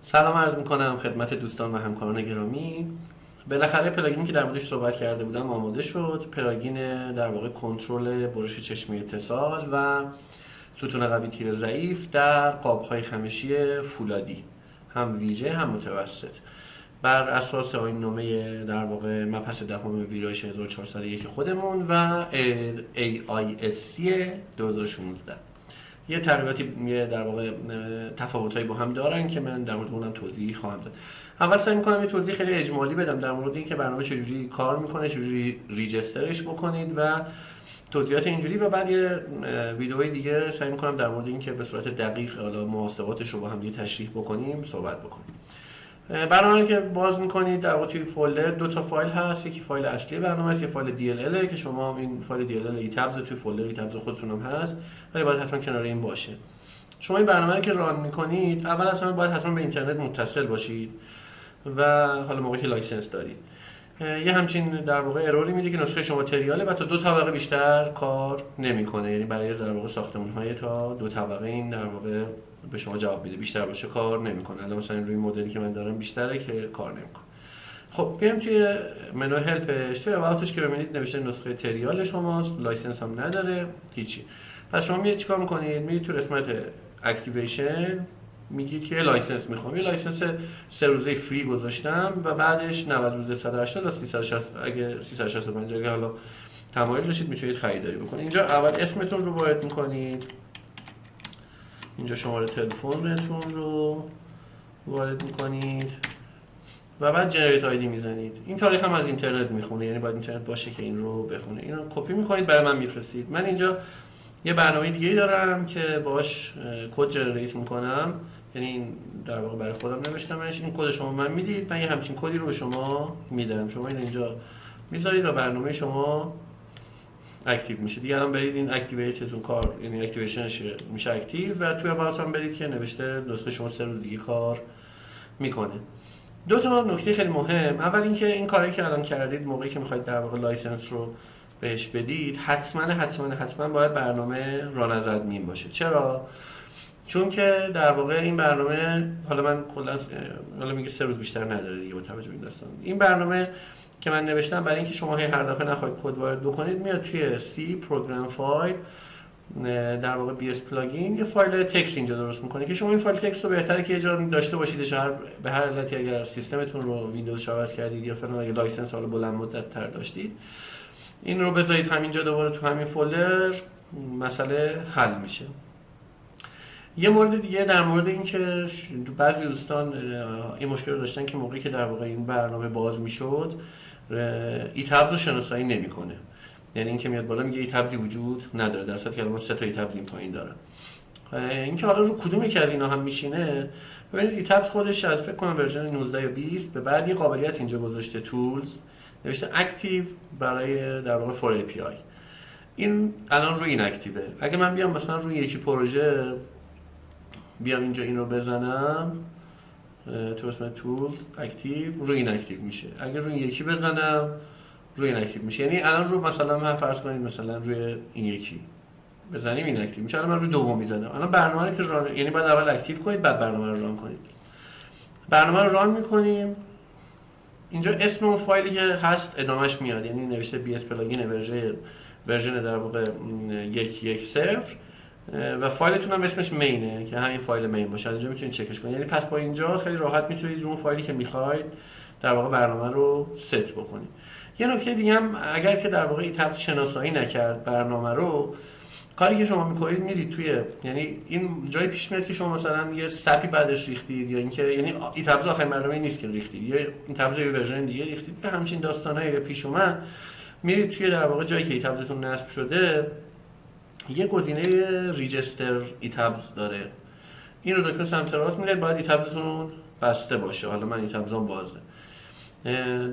سلام عرض میکنم خدمت دوستان و همکاران گرامی. بالاخره پلاگینی که در موردش صحبت کرده بودم آماده شد. پلاگین در واقع کنترل برش چشمی اتصال و ستون قوی تیر ضعیف در قاب‌های خمشی فولادی، هم ویژه هم متوسط، بر اساس آیین‌نامه در واقع مبحث دهم ویرایش 1401 خودمون و AISC 2016. یه تغییراتی در واقع تفاوتایی با هم دارن که من در مورد اونم توضیح خواهم داد. اول سعی می‌کنم یه توضیح خیلی اجمالی بدم در مورد اینکه برنامه چجوری کار میکنه، چجوری ریجسترش بکنید و توضیحات اینجوری، و بعد یه ویدئوی دیگه سعی می‌کنم در مورد اینکه به صورت دقیق حالا محاسباتش رو با هم دیگه تشریح بکنیم صحبت بکنیم. برنامه که باز میکنید در واقع توی فولدر دو تا فایل هست، یکی فایل اصلی برنامه است، یه فایل DLL که شما این فایل DLL ایتابز توی فولدر ایتابز خودتون هم هست ولی باید حتما کنار این باشه. شما این برنامه رو که ران میکنید اول اصلا باید حتما به اینترنت متصل باشید و حالا موقعی که لایسنس دارید یه همچین در واقع اروری میده که نسخه شما تریاله و تا 2 طبقه بیشتر کار نمیکنه، یعنی برای در واقع ساختمان‌های تا 2 طبقه این در واقع به شما جواب میده، بیشتر باشه کار نمیکنه. الان مثلا روی مدلی که من دارم بیشتره که کار نمیکنه. خب بیایم توی منو هلپش، توی اباوتش که ببینید نوشته نسخه تریال شماست، لایسنس هم نداره، هیچی. پس شما میید چیکار میکنید؟ میید تو قسمت اکتیویشن میگید که لایسنس میخوام. یه لایسنس 3 روزه فری گذاشتم و بعدش 90 روزه 180 تا 360 اگه 365 اگه حالا تمایل داشتید میتونید خریداری بکنید. اینجا اول اسمتون رو وارد میکنید، اینجا شماره تلفنتون رو وارد میکنید و بعد جنریت آیدی میزنید. این تاریخ هم از اینترنت میخونه، یعنی باید اینترنت باشه که این رو بخونه. اینو کپی میکنید برای من میفرستید. من اینجا یه برنامه دیگه دارم که باش کد جنریت میکنم، یعنی این در واقع برای خودم نوشتمش. این کد شما من میدید، من یه همچین کدی رو به شما میدم، شما این اینجا میذارید و برنامه شما اکتیو میشه دیگه. الان برید این اکتیویتتون کار، یعنی اکتیویشنش میشه اکتیو و توی اباوت هم برید که نوشته نسخه شما 3 روز دیگه کار میکنه. دو تا نکته خیلی مهم. اول اینکه این کاری که الان کردید موقعی که میخواید در واقع لایسنس رو بهش بدید حتما باید برنامه ران از ادمین باشه. چرا؟ چون که در واقع این برنامه حالا من کلا حالا میگه 3 روز بیشتر نداره دیگه با توجه به این داستان. این برنامه که من نوشتم برای اینکه شما هر دفعه نخواهید کد وارد بکنید، میاد توی سی پروگرام فایل در واقع بی اس پلاگین یه فایل تکست اینجا درست میکنه که شما این فایل تکست رو بهتره که یه جا داشته باشیدش. به هر علتی اگر سیستمتون رو ویندوز عوض کردید یا فلان، اگه لایسنس حالا بلند مدت تر داشتید، این رو بذارید همینجا دوباره تو همین فولدر، مسئله حل میشه. یه مورد دیگه در مورد این که بعضی دوستان این مشکل رو داشتن که موقعی که در واقع این برنامه باز میشد ایتابز رو شناسایی نمیکنه، یعنی اینکه میاد بالا میگه ایتابزی وجود نداره، در صورتی که الان 3 تا ایتابز این پایین داره. اینکه حالا رو کدوم یکی از اینا هم میشینه، ببینید ایتابز خودش از فکر کنم ورژن 19 یا 20 به بعد یه قابلیت اینجا گذاشته تولز، نوشته اکتیو برای در واقع فور API. این الان روی این اکتیوه. اگه من بیام مثلا روی یکی پروژه بیام اینجا این رو بزنم تو قسمت تولز اکتیو، روی این اکتیو میشه. اگه روی یکی بزنم روی این اکتیو میشه. یعنی الان رو مثلا من فرض کنید مثلا روی این یکی بزنیم این اکتیو میشه. الان من روی دوم میزنم. الان برنامه رو که ران، یعنی بعد اول اکتیو کنید بعد برنامه رو ران کنید. برنامه رو ران میکنیم، اینجا اسم اون فایلی که هست ادامش میاد، یعنی نوشته بی اس پلاگین ورژن در واقع 1.1.0 و فایلتون هم اسمش مینه که همین فایل مین باشه. اینجا میتونید چکش کنید. یعنی پس با اینجا خیلی راحت میتونید رو اون فایلی که میخواید در واقع برنامه رو ست بکنید. یه نکته دیگه هم اگر که در واقع ایتابز شناسایی نکرد برنامه رو، کاری که شما میکنید میرید توی، یعنی این جای پیش میاد که شما مثلا یه سپی بعدش ریختید یا اینکه یعنی ایتابز آخرین برنامه نیست که ریختید، یا ایتابز یه ورژن دیگه ریختید، که همچین داستانایی که پیش اومد، میرید توی در واقع جایی که ایتابزتون نصب شده یه گزینه ریجستر ایتابز داره. این رو دکمه سمت راست میرید، باید ایتابزتون بسته باشه. حالا من ایتابزام بازه.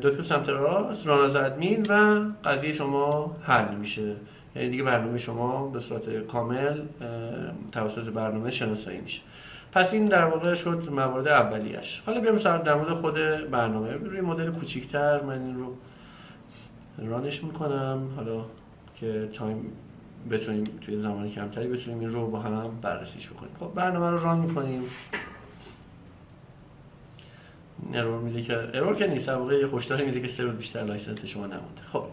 دکمه سمت راست ران از ادمین و قضیه شما حل میشه. یعنی دیگه برنامه شما به صورت کامل توسط برنامه شناسایی میشه. پس این در واقع شد موارد اولیش. حالا بیام مثلا در مورد خود برنامه روی مدل کوچیک‌تر من این رو رانش میکنم، حالا که تایم بتونیم توی زمان کمتری بتونیم این رو با هم بررسیش بکنیم. خب برنامه رو ران میکنیم. ارور میده که ارور که نیست، در واقع یه هشداری میده که 3 روز بیشتر لایسنس شما نمونده. خب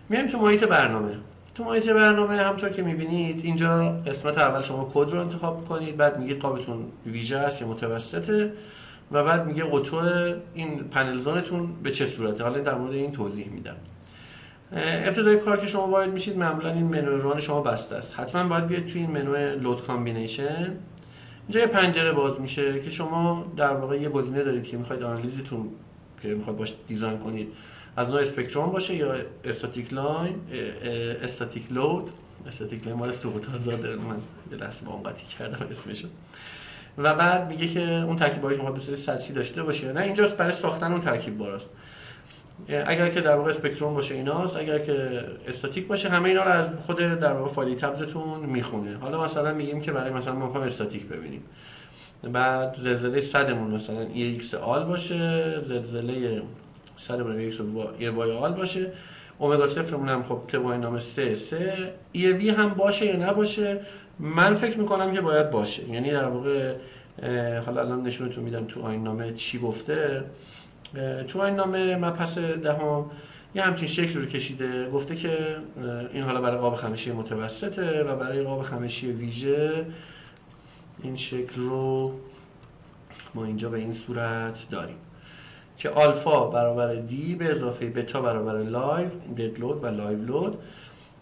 میایم تو محیط برنامه. تو محیط برنامه همونطور که میبینید اینجا قسمت اول شما کد رو انتخاب کنید، بعد میگید قابتون ویژه است یا متوسطه و بعد میگه اتو این پنل زونتون به چه صورته. حالا در مورد این توضیح میدم. ابتدای کار که شما وارد میشید معمولا این منو ران شما بسته است. حتما باید بیاید توی این منو لود کامبینیشن. اینجا یه پنجره باز میشه که شما در واقع یه گزینه دارید که میخواید آنالیزتون که میخواید باش دیزاین کنید از نوع اسپکتروم باشه یا استاتیک لاین، استاتیک لود. استاتیک لاین مال سقوط آزاده، من یه لحظه با اون قاطی کردم اسمشو. و بعد میگه که اون ترکیب باری که ما به صورت سطحی داشته باشه یا نه. اینجاست برای ساختن اون ترکیب باراست. اگر که در واقع اسپکتروم باشه ایناست، اگر که استاتیک باشه همه اینا رو از خود در واقع فایل تبزتون میخونه. حالا مثلا میگیم که برای مثلا ما میخوایم استاتیک ببینیم، بعد زلزله 100 مون مثلا EX آل باشه، زلزله 100 مون EX وای آل باشه، اومگا 0 مون هم خب طبق نام 3 EV هم باشه یا نباشه. من فکر میکنم که باید باشه، یعنی در واقع حالا الان نشونتون میدم تو آیین نامه چی گفته. تو این نامه مبحث دهم یه همچین شکل رو کشیده، گفته که این حالا برای قاب خمشی متوسطه و برای قاب خمشی ویژه این شکل رو ما اینجا به این صورت داریم که آلفا برابر دی به اضافه بتا برابر لایو، دد لود و لایو لود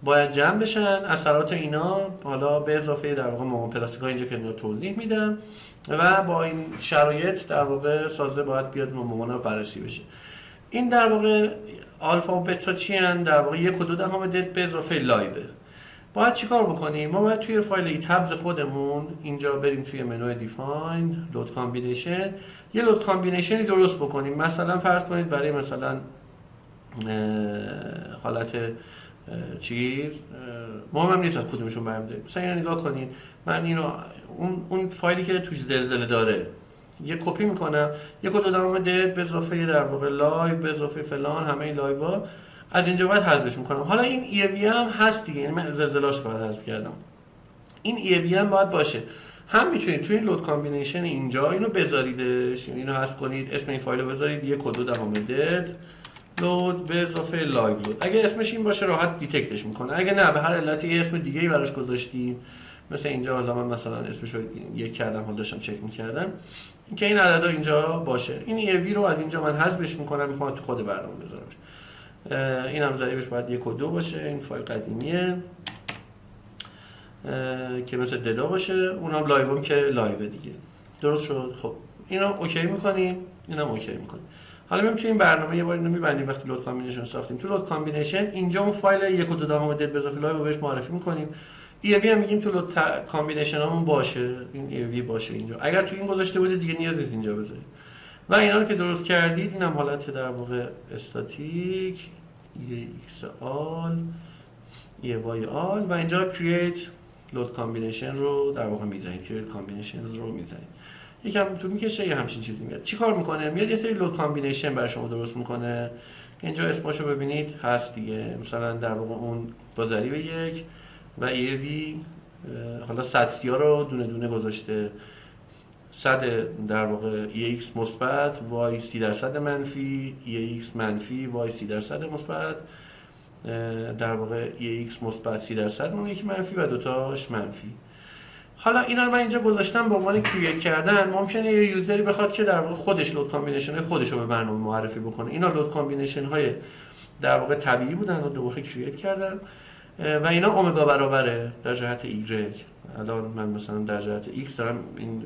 باید جمع بشن. اثرات اینا حالا به اضافه در واقع مومنت پلاستیک‌ها اینجا که اینا توضیح میدم و با این شرایط در واقع سازه باید بیاد مومنت رو بررسی بشه. این در واقع آلفا و بتا چی ان؟ در واقع 1.2 دد به اضافه لایوه. باید چیکار بکنیم؟ ما باید توی فایل تبز خودمون اینجا بریم توی منوی دیفاین لود کامبینیشن، یه لود کامبینیشنی درست بکنیم. مثلا فرض کنید برای مثلا حالت چیز مهم هم نیست از کدومشون برمی دارید، مثلا اینو نگاه کنید. من اینو اون فایلی که توش زلزله داره یه کپی میکنم، 1.2 دد به اضافه در واقع لایو به اضافه فلان، همه این لایوها از اینجا باید حذفش میکنم. حالا این EAV هم هست دیگه، یعنی من زلزله‌اش باید حذف کردم. این EAV هم باید باشه. هم میتونید توی این لود کامبینیشن اینجا اینو بذاریدش، یعنی اینو حذف کنید، اسم این فایل رو بذارید 1.2 دد لود به اضافه لایو لود. اگه اسمش این باشه راحت دیتکتش میکنه. اگه نه به هر علتی یه اسم دیگه‌ای براش گذاشتید، مثلا اینجا حالا من مثلا اسمش رو یک کردم، حالا داشتم چک میکردم که این عددا اینجا باشه. این EAV رو از اینجا من حذفش میکنم، میخوام تو خود برنامه بذارمش. اینم ضریبش باید 1 و 2 باشه. این فایل قدیمیه که مثل ددا باشه، اونم لایوم که لایو دیگه. درست شد. خب اینو اوکی میکنیم، اینم اوکی میکنیم. حالا میام تو این برنامه یه بار اینو میبندیم. وقتی لود کامبینیشن ساختیم، تو لود کامبینیشن اینجا اون فایل 1.2 دد به اضافه لایو رو بهش معرفی میکنیم. EAV هم میگیم تو لود کامبینیشن همون باشه، این EAV باشه اینجا. اگر تو این گذاشته بودید دیگه نیاز نیست اینجا بذارید. و اینا رو که درست کردید، اینم حالت در واقع استاتیک EX آل EY آل و اینجا create لود کامبینیشن رو در واقع میزنید، create combinations رو میزنید. یکم طول میکشه، یه همچین چیزی میاد. چیکار میکنه؟ میاد یه سری لود کامبینیشن برای شما درست میکنه. اینجا اسمشو ببینید هست دیگه، مثلا در واقع اون با ضریب 1 و EAV حالا 100 ها رو دونه دونه گذاشته. 100 در واقع EX مثبت Y 30% منفی، EX منفی Y 30% مثبت، در واقع EX مثبت 30% اون یکی منفی و دوتاش منفی. حالا اینا رو من اینجا گذاشتم به عنوان کرییت کردن. ممکنه یه یوزری بخواد که در واقع خودش لود کامبینیشن های خودش رو به برنامه معرفی بکنه. اینا لود کامبینیشن های در واقع طبیعی بودن و دوباره کرییت کردم و اینا اومگا برابره در جهت Y. الان من مثلا در جهت X دارم این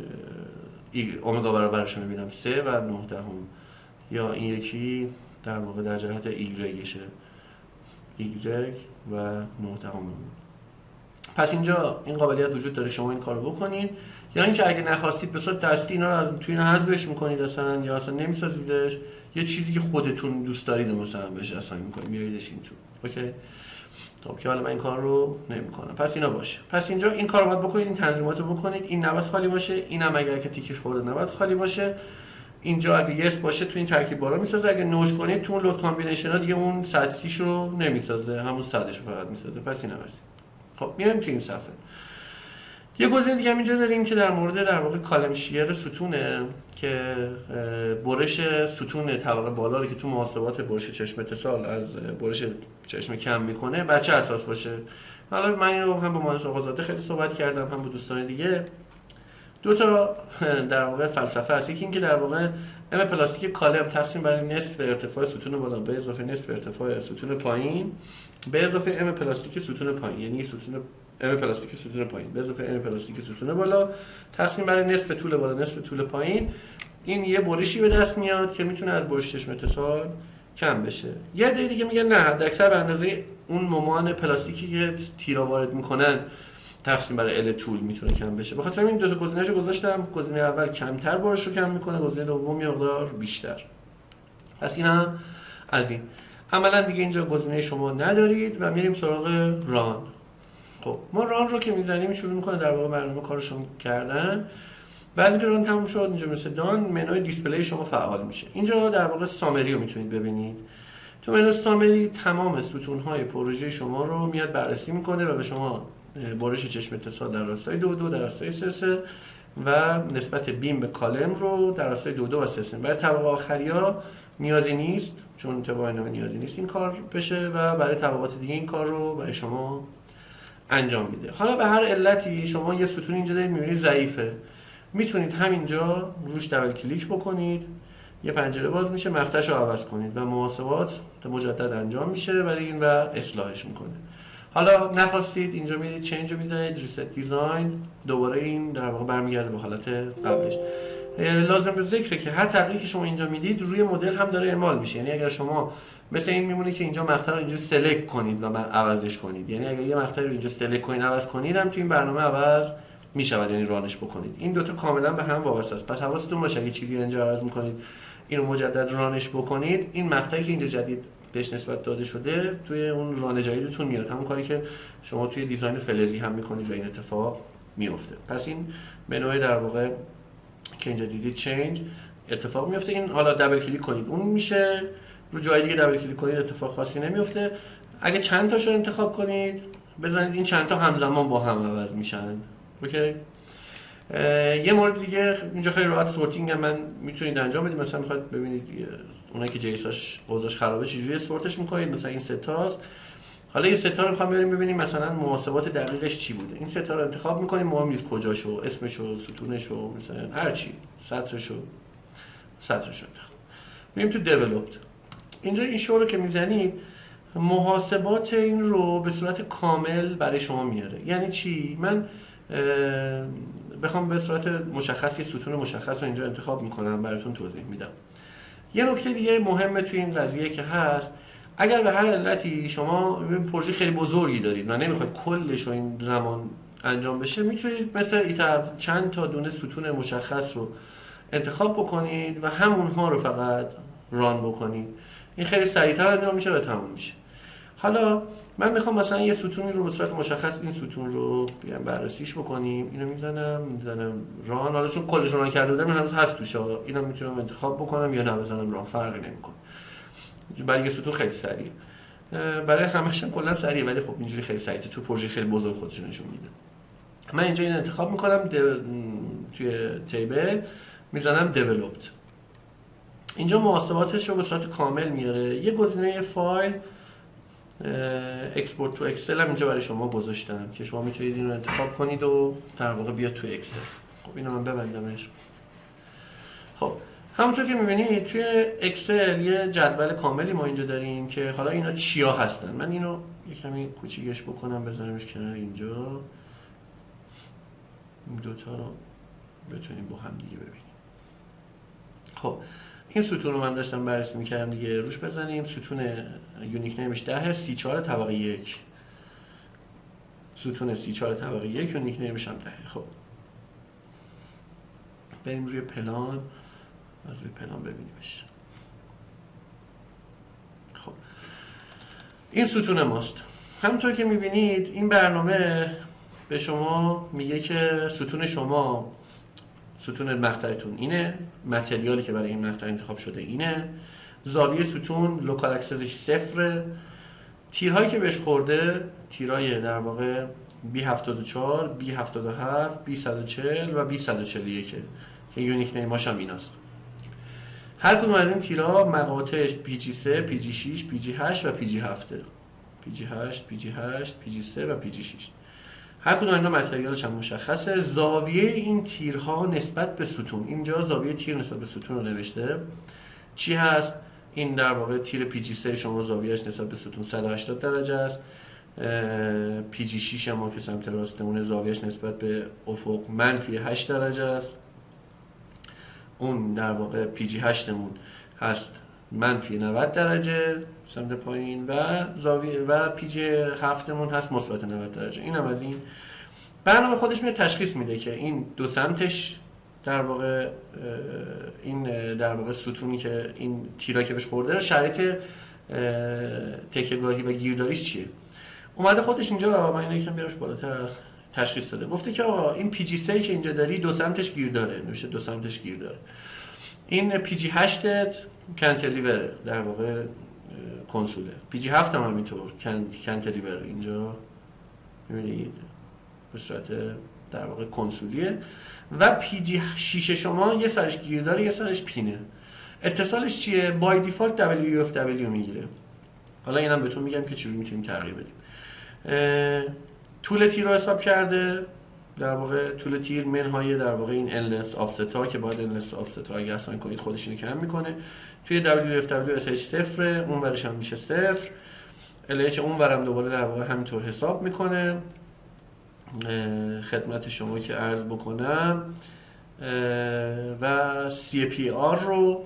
اومگا برابرش رو میبینم 3 و 9 دهم، یا این یکی در واقع در جهت Y شه Y و 9 دهم. پس اینجا این قابلیت وجود داره شما این کارو بکنید، یا اینکه اگه نخواستید به صورت دستی اینا رو از توی اینا حذفش میکنید اصلا، یا اصلا نمیسازیدش، یه چیزی که خودتون دوست دارید مثلا بهش اساین میکنید میاریدش این تو. اوکی. خب که حالا من این کار رو نمیکنم. پس اینا باشه. پس اینجا این کارو باید بکنید، این تنظیمات رو بکنید. این نباید خالی باشه، اینم اگر که تیکش خورده نباید خالی باشه. اینجا اگه یس باشه تو این ترکیب بارا میسازه، اگه نوش کنید تو اون لود کامبینیشن ها دیگه اون 100 رو نمیسازه، همون 100 رو فقط میسازه. پس اینا بس. خب میایم تو این صفحه. یه گزینه دیگه هم اینجا داریم که در مورد در واقع کالم شیر ستونه که برش ستون طبقه بالا رو که تو محاسبات برش چشم اتصال از برش چشم کم میکنه بر چه اساس باشه. حالا من این رو هم با مهندس آقازاده خیلی صحبت کردم، هم با دوستان دیگه. دو تا در واقع فلسفه هست. یکی این که در واقع ام پلاستیک کالم تقسیم بر نصف ارتفاع ستون بالا به اضافه نصف ارتفاع ستون پایین به اضافه ام پلاستیک ستون پایین، یعنی ستون ام پلاستیک ستون پایین به اضافه ام پلاستیک ستون بالا تقسیم بر نصف طول بالا نصف طول پایین، این یه برشی به دست میاد که میتونه از برش چشم اتصال کم بشه. یه عده دیگه میگن نه، حداکثر به اندازه اون ممان پلاستیکی که تیرا وارد میکنن تقسیم بر ال طول میتونه کم بشه. بخاطر همین دو تا گزینه‌شو گذاشتم. گزینه اول کمتر برش رو کم میکنه، گزینه دوم یه مقدار بیشتر. پس این هم از این. عملا دیگه اینجا گزینه شما ندارید و میریم سراغ ران. خب ما ران رو که میزنیم شروع میکنه در واقع برنامه کارشون کردن. بعد که ران تموم شد اینجا مثل دان منوی دیسپلی شما فعال میشه. اینجا در واقع سامری رو میتونید ببینید. تو منوی سامری تمام ستون‌های پروژه شما رو میاد بررسی میکنه و به شما برش چشم اتصال در راستای 2 در راستای 3 و نسبت بیم به کالم رو در راستای 2 و 3. برای طبقه آخریا نیازی نیست، چون طبقه نامه نیازی نیست این کار بشه و برای طبقات دیگه این کار رو برای شما انجام میده. حالا به هر علتی شما یه ستون اینجا دارید میبینید ضعیفه، میتونید همینجا روش دبل کلیک بکنید، یه پنجره باز میشه، مقطعش رو عوض کنید و محاسبات مجدد انجام میشه برای این و اصلاحش میکنه. حالا نخواستید اینجا میرید چنج رو میزنید ریست دیزاین، دوباره این در واقع برمیگرده به حالت قبلش. لازم به ذکره که هر تغییری که شما اینجا میدید روی مدل هم داره اعمال میشه. یعنی اگر شما مثل این میمونه که اینجا مقطع رو اینجوری سلکت کنید و عوضش کنید، یعنی اگر یه مقطع رو اینجا سلکت کنید عوض کنید هم تو این برنامه عوض میشود، یعنی رانش بکنید. این دوتا کاملا به هم وابسته است. پس حواستون باشه اگه چیزی اینجا عوض میکنید اینو مجدد رانش بکنید، این مقطعی که اینجا جدید بهش نسبت داده شده توی اون ران جدیدتون میاد، همون کاری که شما توی دیزاین فلزی هم میکنید و این اتفاق میفته. پس این به نوعی در واقع که اینجا دیدید چنج اتفاق میفته. این حالا دبل کلیک کنید اون میشه، رو جای دیگه دبل کلیک کنید اتفاق خاصی نمیفته. اگه چند تاشو انتخاب کنید بزنید این چند تا همزمان با هم عوض میشن. اوکی. یه مورد دیگه اینجا خیلی راحت سورتینگ هم من میتونید انجام بدید. مثلا میخواید ببینید اونایی که جیساش اوضاعش خرابه چجوری سورتش میکنید. مثلا این سه تاست، حالا این سه تا رو میخوام بریم ببینیم مثلا محاسبات دقیقش چی بوده. این سه تا رو انتخاب میکنیم، مهم نیست کجاشو، اسمشو، ستونشو، مثلا هر چی، سطرشو انتخاب. میریم تو دیولپد. اینجا این شو رو که میزنید محاسبات این رو به صورت کامل برای شما میاره. یعنی چی؟ من بخوام به صورت مشخص یه ستون مشخص رو اینجا انتخاب میکنم براتون توضیح میدم. یه نکته دیگه مهمه توی این قضیه که هست، اگر به هر علتی شما پروژه خیلی بزرگی دارید و نمیخواید کلش رو این زمان انجام بشه، میتونید مثل ایتاب چند تا دونه ستون مشخص رو انتخاب بکنید و همونها رو فقط ران بکنید. این خیلی سریعتر انجام میشه و تموم میشه. حالا من میخوام مثلا یه ستونی رو به صورت مشخص این ستون رو بیام بررسیش بکنیم. اینو میزنم ران. حالا چون کلش ران کرده بودم هنوز هست توش، اینو میتونم انتخاب بکنم یا نه بزنم ران، فرقی نمیکنه. برای یه ستون خیلی سریع، برای همش هم کلا سریع، ولی خب اینجوری خیلی سریع تو پروژه خیلی بزرگ خودشون نشون میده. من اینجا این انتخاب میکنم، توی تیبل میزنم دیولپد. اینجا محاسباتش رو به صورت کامل میاره. یه گزینه فایل اکسپورت تو اکسل هم اینجا برای شما گذاشتم که شما میتونید این رو انتخاب کنید و در واقع بیاد تو اکسل. خب اینو من ببندمش. خب همونطور که میبینید توی اکسل یه جدول کاملی ما اینجا داریم که حالا اینا چیا هستن. من اینو یه کمی کوچیکش بکنم بذارمش کنار اینجا، این دوتا رو بتونیم با هم دیگه ببینیم. خب این ستون رو من داشتم بررسی میکردم دیگه، روش بزنیم. ستون یونیک نیمش 10 34 طبقه 1. ستون 34 طبقه 1 یونیک نیمش هم 10. خب بریم روی پلان، از روی پلان ببینیمش. خب این ستون ماست. همونطور که میبینید این برنامه به شما میگه که ستون شما، ستون مقطعتون اینه، متریالی که برای این مقطع انتخاب شده اینه، زاویه ستون لوکال اکسسش 0، تیرهایی که بهش خورده تیرای در واقع B74 B77 B140 و B141 که یونیک نیماش هم ایناست. هر کدوم از این تیرها مقاطعش PG3 PG6 PG8 و PG7 PG8 PG8 PG3 و PG6. هر کدوم اینا متریالش هم مشخصه. زاویه این تیرها نسبت به ستون، اینجا زاویه تیر نسبت به ستون رو نوشته چی هست. این در واقع تیر PG3 شما زاویهش نسبت به ستون 180 درجه است. PG6 هم که سمت راستمونه زاویهش نسبت به افق -8 درجه است. اون در واقع PG8 مون هست -90 درجه سمت پایین و زاویه و PG7 مون هست مثبت 90 درجه. اینم از این برنامه خودش میاد تشخیص میده که این دو سمتش در واقع این در واقع ستونی که این تیرا که بهش خورده شرایط تکیه‌گاهی و گیرداریش چیه. اومده خودش اینجا من یکم بیارمش بالاتر تشخیص داده. گفته که آقا این PG3 که اینجا داری دو سمتش گیر داره، نمیشه دو سمتش گیر داره. این PG8 کنتلیوره در واقع کنسوله. PG7 هم همینطور کنتلیوره اینجا میبینید به صورت در واقع کنسولیه و PG6 شما یه سرش گیر داره یه سرش پینه. اتصالش چیه؟ بای دیفالت WF W میگیره. حالا اینم بهتون میگم که چجوری میتونیم تغییر بدیم. طول تیر رو حساب کرده، در واقع طول تیر منهای در واقع این انلس آفست ها که باید انلس آفست ها اگه اساین کنید خودش اینو کم میکنه. توی WFW SH 0 اون ورش هم میشه 0. LH اون ورم دوباره در واقع همینطور حساب میکنه. خدمت شما که عرض بکنم و CPR رو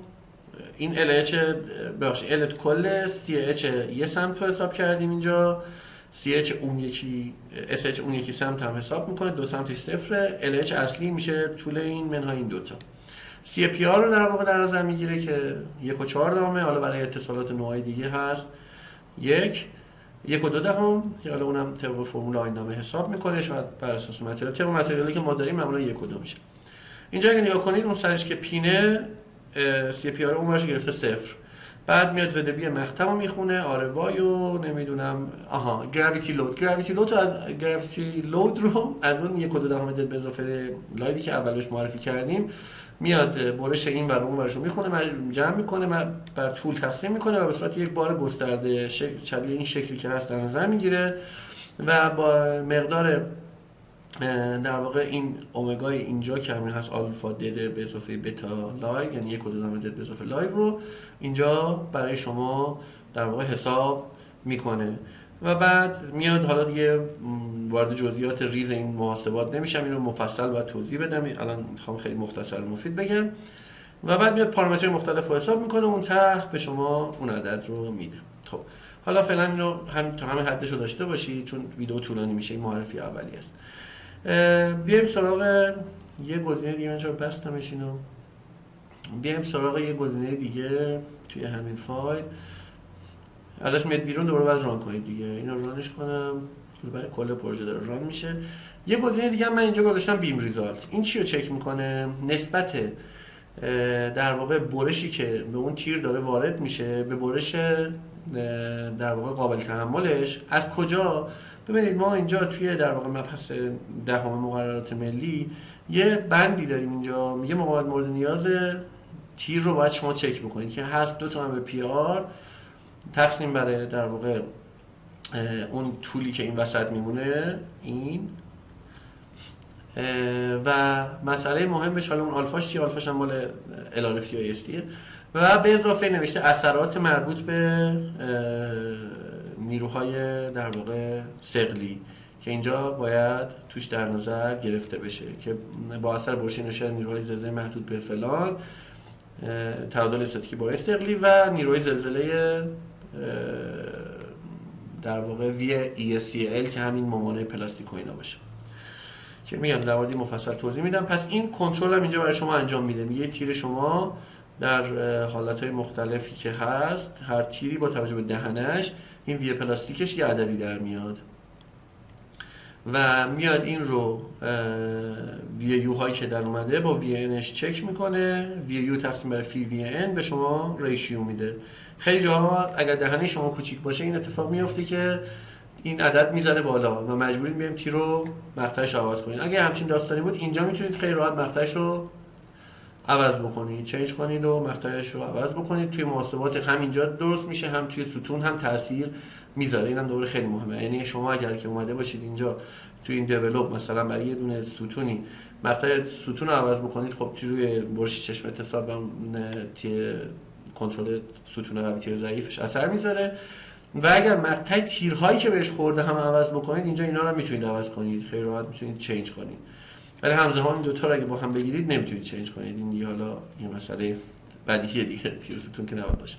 این LH ببخشید L کل CH یه سمت رو حساب کردیم اینجا، CH اون یکی SH اون یکی سمت هم حساب میکنه، دو سمتش 0. LH اصلی میشه طول این منهای این دوتا. CPR رو در واقع در نظر میگیره که 1.4 دامه، حالا برای اتصالات نوعی دیگه هست 1.2 دهم که حالا اونم طبق فرمول آیندامه حساب میکنه، شاید بر اساس متریال طبق متریالی که ما داریم معمولا 1.2 میشه. اینجا اگه نگاه کنید اون سرش که پینه CPR اون ورش گرفته 0. بعد میاد زدبی مقطع رو میخونه RY و نمیدونم گراویتی لود رو از اون 1.2 دد به اضافه لایوی که اولش معرفی کردیم میاد برش این ور اون ورش رو میخونه جمع میکنه بر طول تقسیم میکنه و به صورت یک بار گسترده شبیه این شکلی که هست در نظر میگیره و با مقدار در واقع این اومگای اینجا که همین هست آلفا دد به اضافه بتا لایو یعنی 1.2 دد به اضافه لایو رو اینجا برای شما در واقع حساب میکنه و بعد میاد. حالا دیگه وارد جزئیات ریز این محاسبات نمیشم، اینو مفصل باید توضیح بدم، الان میخوام خیلی مختصر و مفید بگم. و بعد میاد پارامترهای مختلف رو حساب میکنه، اون ته به شما اون عدد رو میده. خب حالا فعلا اینو تا همه حدش رو داشته باشید چون ویدیو طولانی میشه، این معرفی اولی است. بیایم سراغ یه گزینه دیگه، من چرا بستمش اینو. بیایم سراغ یه گزینه دیگه توی همین فایل، ازش میاد بیرون، دوباره باید ران کنید دیگه. اینو رانش کنم برای کل پروژه داره ران میشه. یه گزینه دیگه من اینجا گذاشتم بیم ریزالت. این چی رو چک میکنه؟ نسبت در واقع برشی که به اون تیر داره وارد میشه به برش در واقع قابل تحملش از کجا. ببینید ما اینجا توی در واقع مبحث دهم مقررات ملی یه بندی داریم اینجا میگه مقاومت مورد نیاز تیر رو باید شما چک بکنید که هست 2 تا به پی آر تقسیم بر در واقع اون طولی که این وسط میمونه این و مسئله مهمش حالا اون آلفاش چیه، آلفاش هم مال LRFT یا ESTه و به اضافه نوشته اثرات مربوط به نیروهای در واقع ثقلی که اینجا باید توش در نظر گرفته بشه که با اثر برش نشه نیروهای زلزله محدود به فلان، تعادل استاتیکی با ثقلی و نیروهای زلزله در واقع VECL که همین ممانع پلاستیک و اینا باشه که میگم در مورد مفصل توضیح میدم. پس این کنترل هم اینجا برای شما انجام میده، میگه تیر شما در حالتهای مختلفی که هست هر تیری با توجه به دهنش این وی پلاستیکش یه عددی در میاد و میاد این رو وی یو هایی که در اومده با وی انش چک میکنه، وی یو تقسیم بر فی وی ان به شما ریشیو میده. خیلی جاها اگر دهنه شما کوچیک باشه این اتفاق میفته که این عدد میزنه بالا و مجبوریم بیایم تی رو مقطعش عوض کنید. اگه همچین داستانی بود اینجا میتونید خیلی راحت مقطعش رو عوض بکنید، چنج کنید و مقطعش رو عوض بکنید. توی محاسبات هم اینجا درست میشه، هم توی ستون هم تاثیر میذاره. اینم دوره خیلی مهمه. یعنی شما اگر که اومده باشید اینجا توی این دیولپ مثلا برای یه دونه ستونی مقطع ستون رو عوض بکنید، خب توی برش چشم اتصال با کنترل ستون قوی تیر ضعیفش اثر میذاره. و اگر مقطع تیرهایی که بهش خورده هم عوض بکنید، اینجا اینا رو میتونید عوض کنید، خیلی راحت میتونید چنج کنید. ولی همزمان این دو تا رو اگه با هم بگیرید نمیتونید چنج کنید. این دیگه حالا یه مسئله بدیهیه دیگه، تیر ستون که نباید باشه.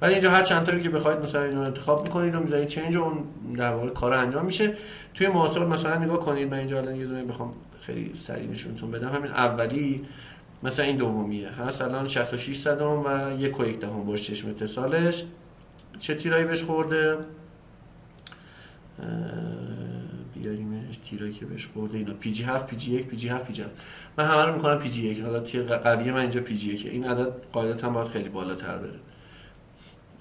ولی اینجا هر چند تا رو که بخواید مثلا اینو انتخاب میکنید و میذارید چنج و اون در واقع کار انجام میشه. توی محاسبات مثلا نگاه کنید، من اینجا الان یه دونه بخوام خیلی سریع نشونتون بدم. همین اولی مثلا این دومیه هست الان 66 صدم و 1.1 برش چشم اتصالش. چه تیرایی بهش خورده؟ بیاریمش تیرایی که بهش خورده اینا پی جی 7 پی جی 1 پی جی 7 پی جی 7. من همه رو میکنم پی جی 1. حالا تیر قویه من اینجا پی جی 1. این عدد قاعدتا باید خیلی بالاتر بره.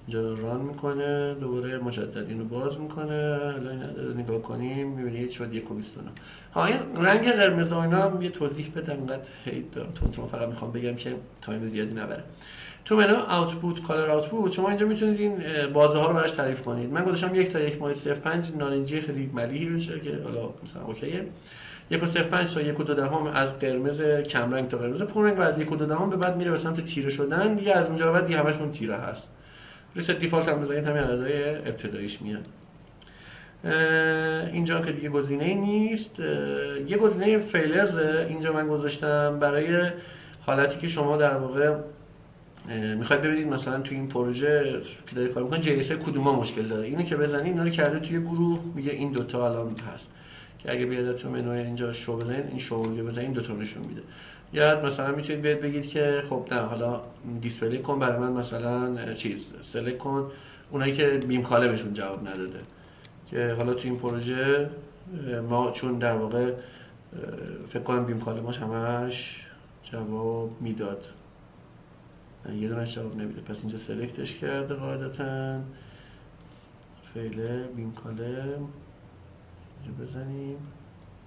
اینجا ران میکنه، دوباره مجدد اینو باز میکنه. حالا این عدد رو نگاه کنیم میبینید شد 1.29. ها این رنگ قرمز و اینا هم یه توضیح بدم، اینقدر هیت دارم تون فقط میخوام بگم که تایم زیادی نبره. تو منو آوتپوت کالر آوتپوت شما اینجا میتونید این بازه ها رو براش تعریف کنید. من گذاشتم 1 تا 1.05 نارنجی خیلی ملیحی بشه که حالا مثلا اوکیه. 1.05 تا 1.2 از قرمز کم رنگ تا قرمز پررنگ و از 1.2 به بعد میره به سمت تیره شدن دیگه. از اونجا بعد دیگه همشون تیره هست. ریست دیفالت هم بزنید همین عددهای ابتداییش میاد. اینجا که دیگه گزینه‌ای نیست. یه گزینه فیلرز اینجا من گذاشتم برای حالتی که شما در واقع میخواید ببینید مثلا توی این پروژه که دارید کار میکنید جی اس کدوما مشکل داره. اینو که بزنید اینا رو کرده توی گروه، میگه این دوتا الان هست که اگه بیاد تو منو اینجا شو بزنید، این شو رو بزنید این دوتا نشون میده. یا مثلا میتونید بیاد بگید که خب نه حالا دیسپلی کن برای من مثلا چیز سلکت کن اونایی که بیم کاله بهشون جواب نداده، که حالا تو این پروژه ما چون در واقع فکر کنم بیم کاله ماش همش جواب میداد، یه دونه جواب نمیده، پس اینجا سلکتش کرده قاعدتا فعله بیم کاله اینجا بزنیم.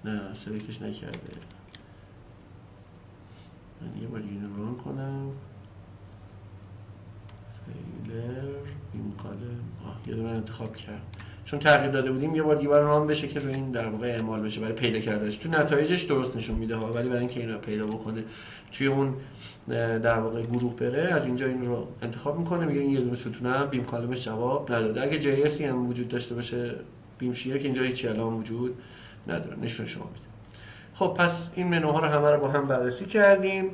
نه سلکتش نکرده. من یه بار اینو ران کنم فیلر بیم کاله یه دونه انتخاب کرد چون تغییر داده بودیم. یه بار دیگه باید ران بشه که روی این در واقع اعمال بشه برای پیدا کردنش. تو نتایجش درست نشون میده ها، ولی برای اینکه اینو پیدا بکنه توی اون در واقع گروه بره از اینجا این رو انتخاب میکنه، میگه این یه دونه ستونه بیم کالمش جواب نداده. اگه جی اس هم وجود داشته باشه بیم شیر که اینجا هیچ الان وجود نداره، نشون شما میده. خب پس این منوها رو همه رو با هم بررسی کردیم.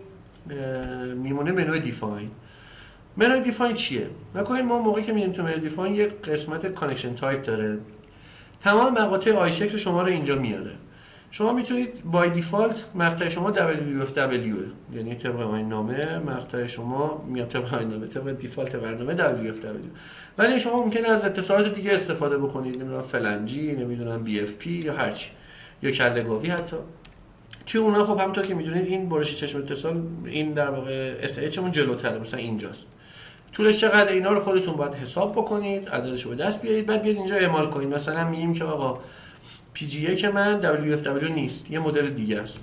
میمونه منوی دیفاین. منوی دیفاین چیه؟ نکنید ما موقعی که میریم تو منوی دیفاین یک قسمت کانکشن تایپ داره، تمام مقاطع آی شکل شما رو اینجا میاره. شما میتونید بای دیفالت مقطع شما WFW یعنی طبق آیین نامه مقطع شما میاد طبق آیین نامه طبق دیفالت برنامه WFW، ولی شما ممکنه از اتصالات دیگه استفاده بکنید، نمیدونم فلنجی، نمیدونم BFP یا هر چی، یا کله گاوی حتی. توی اونها خب همونطور که میدونید این برش چشم اتصال این در واقع SH مون جلوتره، مثلا اینجاست. طولش چقدر اینا رو خودتون باید حساب بکنید، عددش رو به دست بیارید، بعد بیاید اینجا اعمال کنید. مثلا میگیم که آقا PGA که من WFW نیست، یه مدل دیگه است.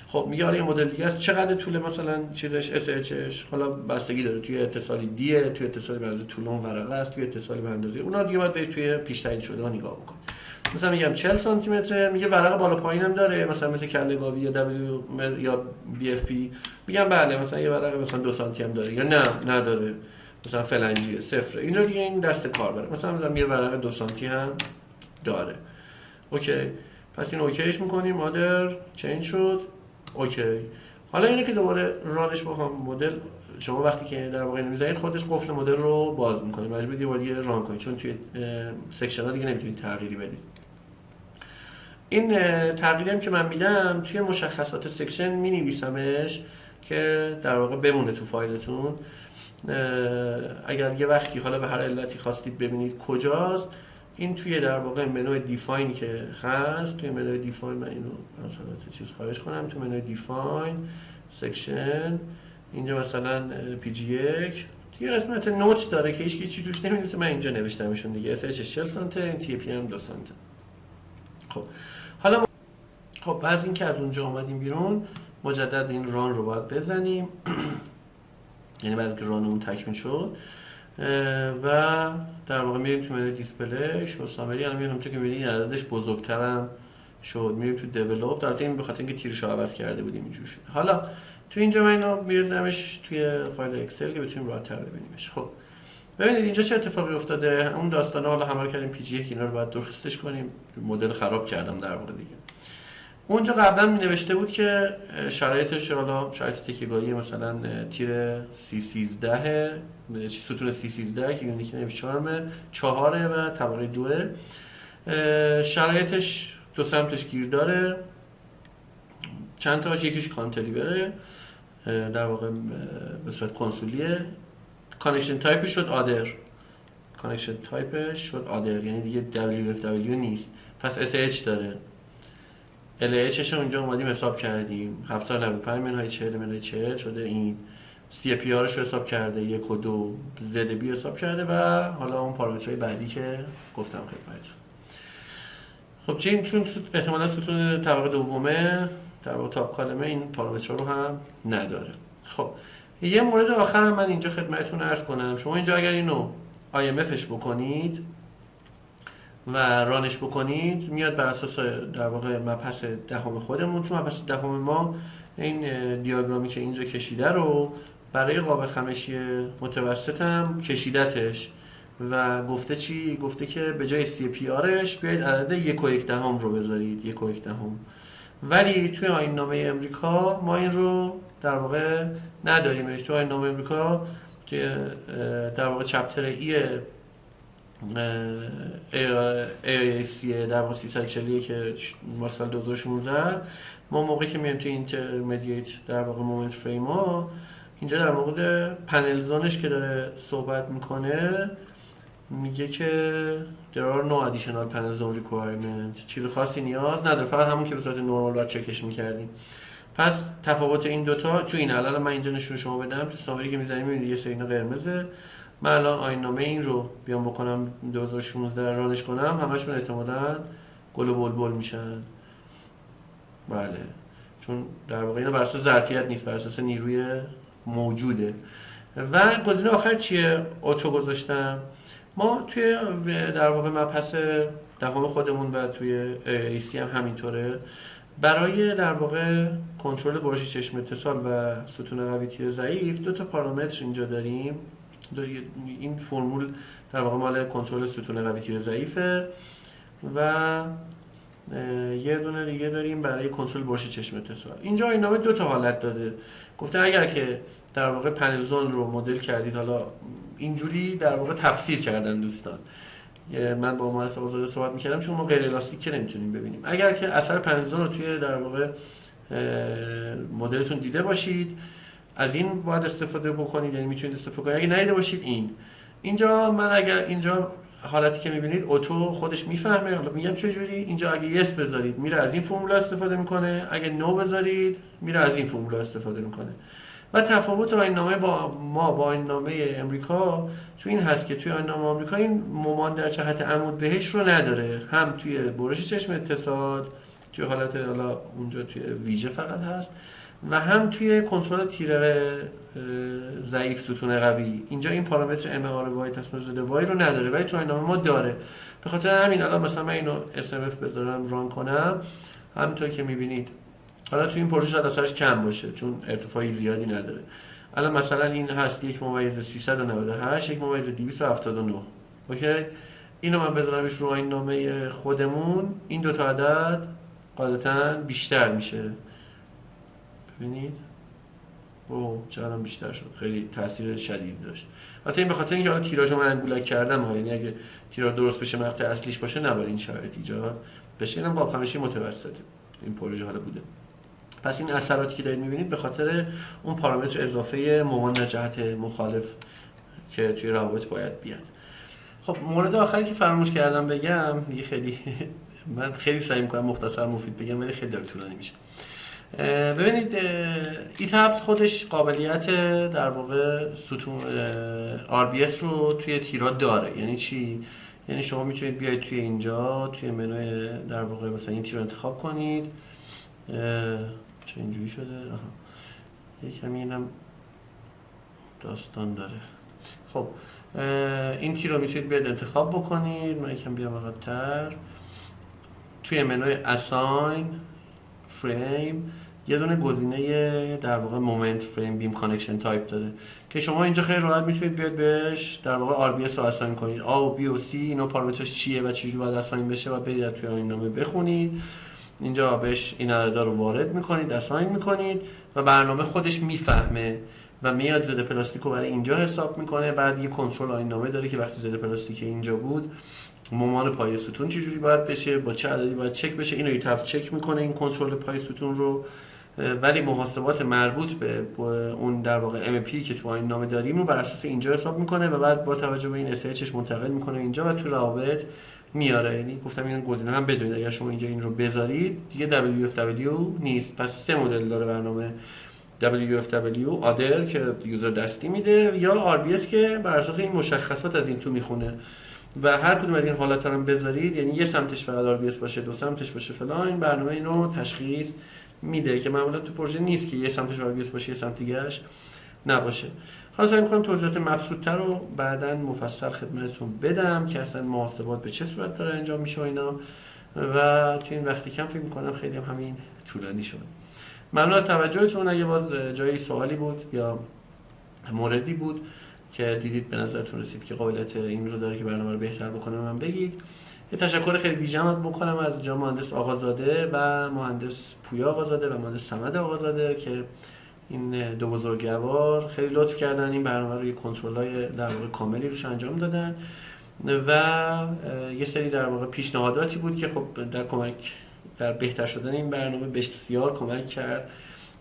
خب میگه آره یه مدل دیگه است، چقدر طول مثلا چیزش SHش حالا بستگی داره، توی اتصالی دیه، توی اتصالی به اندازه طول اون ورقه است، توی اتصالی به اندازه اونا دیگه باید برید توی پیش تایید شده ها نگاه بکنید. مثلا میگم 40 سانتی متر، میگه ورق بالا پایین هم داره مثلا مثل کله گاوی یا W یا BFP، میگم بله مثلا یه ورق مثلا 2 سانتی هم داره یا نه نداره، مثلا فلنجیه صفر. اینجا دیگه این دست کار بره، مثلا یه ورق 2 سانتی هم داره. اوکی، پس این اوکیش میکنیم، مادر چنج شد. اوکی، حالا اینه که دوباره رانش بخوام مدل شما وقتی که در واقع نمیذارید خودش قفل مدل رو باز میکنه، مجبورید یه بار دیگه ران کنید چون توی سکشن ها دیگه نمیتونید تغییری بدید. این تغییری هم که من میدم توی مشخصات سکشن مینویسمش که در واقع بمونه تو فایلتون. اگر یه وقتی حالا به هر علتی خواستید ببینید کجاست، این توی در واقع منوی دیفاین که هست، توی منوی دیفاین من اینو مثلا چیز خارج کنم، تو منوی دیفاین سکشن اینجا مثلا PG1 یه قسمت نوت داره که هیچ چی توش نمی‌نویسه، من اینجا نوشتمشون دیگه. SH 40 سانته، TP هم 2 سانته. خب حالا خب بعد از اینکه از اونجا اومدیم بیرون مجدد این ران رو باید بزنیم یعنی بعد از که رانمون تکمیل شد و در واقع میریم تو منوی دیسپلی شو سامری. الان همونطور که می‌بینید عددش بزرگترم شد. میریم تو دیولپ، در این به خاطر اینکه تیرش رو عوض کرده بودیم اینجوری شد. حالا تو اینجا من اینو می‌ریزمش توی فایل اکسل که بتونیم راحت‌تر ببینیمش. خب ببینید اینجا چه اتفاقی افتاده. اون داستانا حالا همه رو کردیم پی جی 1 اینا رو باید درستش کنیم. مدل خراب کردم در واقع دیگه. اونجا قبلا می نوشته بود که شرایطش حالا شرایط تکیه‌گاهی مثلا تیر C13 ستون C13 که یونیک نیم چارمه 4 و طبقه 2. شرایطش دو سمتش گیر داره، چند تاش یکیش کانتلیوره در واقع به صورت کنسولیه. کانکشن تایپش شد آدر، کانکشن تایپش شد آدر یعنی دیگه WFW نیست، پس SH داره. LHش اونجا اومدیم حساب کردیم 795 منهای 40 منهای 40 شده. این CPR رو حساب کرده 1 و 2 ZB حساب کرده و حالا اون پارامترهای بعدی که گفتم خدمتتون. خب چون احتمالاً ستون طبقه دومه در واقع تاپ کالمه این پارامترها رو هم نداره. خب یه مورد آخر من اینجا خدمتتون عرض کنم. شما اینجا اگر اینو IMFش بکنید و رانش بکنید میاد بر اساس در واقع مبحث دهم خودمون. تو مبحث دهم ما این دیاگرامی که اینجا کشیده رو برای قاب خمشی متوسطم کشیدتش و گفته چی؟ گفته که به جای CPRش بیاید عدد 1.1 رو بذارید 1.1. ولی توی آیین‌نامه امریکا ما این رو در واقع نداریمش. توی آیین‌نامه امریکا توی در واقع چپتر ای AIC در واقع 340 که مال سال 2016 ما موقعی که میایم توی اینترمدییت در واقع مومنت فریم ها اینجا در مورد پنل زونش که داره صحبت میکنه میگه که there are no additional panel zone requirement، چیز خاصی نیاز نداره، فقط همون که به صورت نرمال باید چکش میکردیم. پس تفاوت این دوتا تو این الان من اینجا نشون شما بدم تو سامری که میزنیم میبینید یه سری اینا قرمزه. من الان آیین‌نامه این رو بیام بکنم 2016 رانش کنم همشون احتمالاً گل و بلبل میشن. بله چون در واقع اینا بر اساس ظرفیت نیست، بر اساس نیروی موجوده. و گزینه آخر چیه؟ اتو گذاشتم. ما توی در واقع مبحث دهم خودمون و توی AC هم همینطوره. برای در واقع کنترل برش چشم اتصال و ستون قوی تیر ضعیف دو تا پارامتر اینجا داریم. این فرمول در واقع مال کنترل ستون قوی تیر ضعیفه و یه دونه دیگه داریم برای کنترل برش چشم اتصال. اینجا این نامه دو تا حالت داده. گفته اگر که در واقع پنل زون رو مدل کردید، حالا اینجوری در واقع تفسیر کردن دوستان، من با مهندس آزاده صحبت می‌کردم چون ما غیر الاستیک که نمیتونیم ببینیم. اگر که اثر پنل زون رو توی در واقع مدلتون دیده باشید از این باید استفاده بکنید، یعنی میتونید استفاده کنید. اگه ندیده باشید اینجا من اگر اینجا حالتی که میبینید اتو خودش میفهمه. حالا میگم چه جوری. اینجا اگه یس بذارید میره از این فرمولا استفاده میکنه، اگه نو بذارید میره از این فرمولا استفاده میکنه. و تفاوت آیین‌نامه با آیین‌نامه امریکا تو این هست که توی آیین‌نامه آمریکا این ممان در جهت عمود بهش رو نداره، هم توی برش چشم اتصال توی حالت حالا اونجا توی ویژه فقط هست و هم توی کنترل تیر ضعیف ستون قوی. اینجا این پارامتر MR y تصمیم زده y رو نداره ولی تو آیین‌نامه ما داره. به خاطر همین الان مثلا من اینو SMF بذارم ران کنم همونطور که میبینید. حالا تو این پروژه شاید اثرش کم باشه چون ارتفاعی زیادی نداره. الان مثلا این هست 1/398 1/279. اوکی، اینو من بذارمش رو آیین‌نامه خودمون این دو تا عدد قاعدتاً بیشتر میشه. ببینید چقدر بیشتر شد، خیلی تاثیر شدید داشت. البته این به خاطر اینکه حالا تیراژو من انگولک کردم ها، یعنی اگه تیراژ درست بشه مقطع اصلیش باشه نباید این شرایط ایجاد بشه. اینم قاب خمشی متوسطه این پروژه حالا بوده. پس این اثراتی که دارید می‌بینید به خاطر اون پارامتر اضافه ممان در جهت مخالف که توی روابط باید بیاد. خب مورد آخری که فراموش کردم بگم دیگه، خیلی من خیلی سعی می‌کنم مختصر مفید بگم ولی خیلی طولانی میشه. ببینید ایتابس خودش قابلیت در واقع ستون RBS رو توی تیرها داره. یعنی چی؟ یعنی شما میتونید بیاید توی اینجا توی منوی در واقع مثلا این تیر رو انتخاب کنید. چه اینجوری شده؟ آها. یک کمی اینم داستان داره. خب این تیر رو میتونید بیاید انتخاب بکنید. من یکم بیام عقب‌تر. توی منوی assign فریم یه دونه گزینه در واقع مومنت فریم بیم کانکشن تایپ داره که شما اینجا خیلی راحت میتونید بیاد بهش در واقع RBS رو اساین کنید. A و B و C اینا پارامترش چیه و چجوری باید اساین بشه و برید توی این نامه بخونید. اینجا بهش این عددا رو وارد میکنید، اساین میکنید و برنامه خودش میفهمه و میاد زد پلاستیک رو برای اینجا حساب میکنه. بعد یه کنترل آیین نامه داره که وقتی زد پلاستیک اینجا بود ممان پای ستون چجوری باید بشه، با چه عددی باید چک بشه. اینو ایتاب چک میکنه این کنترل پای ستون رو، ولی محاسبات مربوط به اون در واقع MP که تو آیین نامه داریم رو بر اساس اینجا حساب میکنه و بعد با توجه به این SHش منتقل میکنه اینجا و تو روابط میاره. یعنی گفتم این گزینه هم بدونید اگر شما اینجا این رو بذارید دیگه WFW نیست. پس سه مدل داره برنامه: WFW آدر که یوزر دستی میده، یا RBS که بر اساس این مشخصات از این تو میخونه و هر کدوم از این حالت رو هم بذارید، یعنی یه سمتش فقط RBS باشه، دو سمتش باشه فلان، این برنامه اینو تشخیص میده که معمولا تو پروژه نیست که یه سمتش RBS باشه یه سمت دیگه‌اش نباشه. حالا سعی می‌کنم توضیحات مبسوط‌تر رو بعداً مفصل خدمتتون بدم که اصلا محاسبات به چه صورت داره انجام میشه و اینا، و تو این وقتی کم فکر می‌کنم خیلی هم همین طولانی شد. ممنون از توجهتون. اگه باز جایی سوالی بود یا موردی بود که دیدید به نظرتون رسید که قابلیت این رو داره که برنامه رو بهتر بکنه من بگید. یه تشکر خیلی بی‌جمع بکنم از جناب مهندس آقازاده و مهندس پویا آقازاده و مهندس صمد آقازاده که این دو بزرگوار خیلی لطف کردن این برنامه رو یه کنترل‌های در واقع کاملی روش انجام دادن و یه سری در واقع پیشنهاداتی بود که خب در بهتر شدن این برنامه بسیار کمک کرد.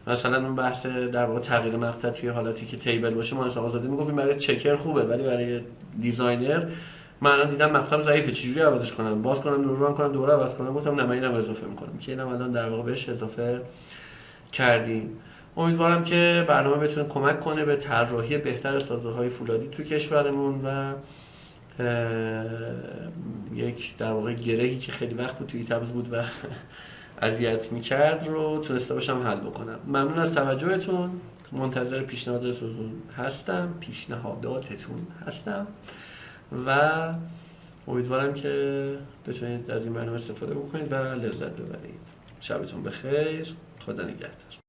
مثلا اون بحث در واقع تغییر مقطع توی حالتی که تیبل باشه، مهندس آقازاده میگفت این برای چکر خوبه ولی برای دیزاینر من الان دیدم مقطعم ضعیفه، چجوری عوضش کنم؟ باز کنم مرور کنم دوباره عوض کنم. گفتم نه من اینم اضافه میکنم که اینم الان در واقع بهش اضافه کردیم. امیدوارم که برنامه بتونه کمک کنه به طراحی بهتر سازه‌های فولادی تو کشورمون و یک در واقع گرهی که خیلی وقت بود توی ایتابس بود و اذیت میکرد رو تونسته باشم حل بکنم. ممنون از توجهتون. منتظر پیشنهاداتتون هستم و امیدوارم که بتونید از این برنامه استفاده بکنید و لذت ببرید. شبتون بخیر. خدا نگهدار.